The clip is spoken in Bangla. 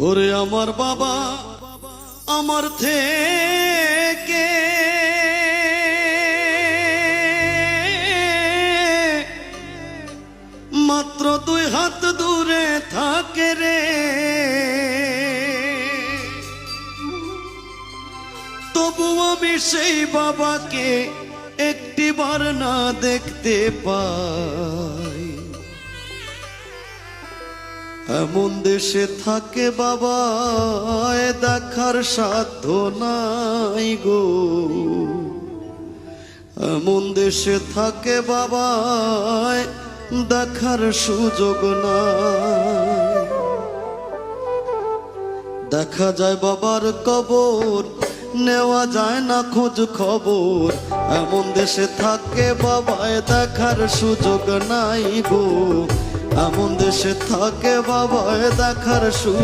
ওরে আমার বাবা আমার থেকে মাত্র 2 হাত দূরে থাকে রে, তবু আমি সেই বাবাকে একটিবার না দেখতে পাই। এমন দেশে থাকে বাবা দেখার সাধ্য নাই গো, এমন দেশে থাকে বাবা দেখার সুযোগ নাই। দেখা যায় বাবার কবর, নেওয়া যায় না খোঁজ খবর। এমন দেশে থাকে বাবায় দেখার সুযোগ নাই গো, এমন দেশে থাকে বাবায় দেখার সুযোগ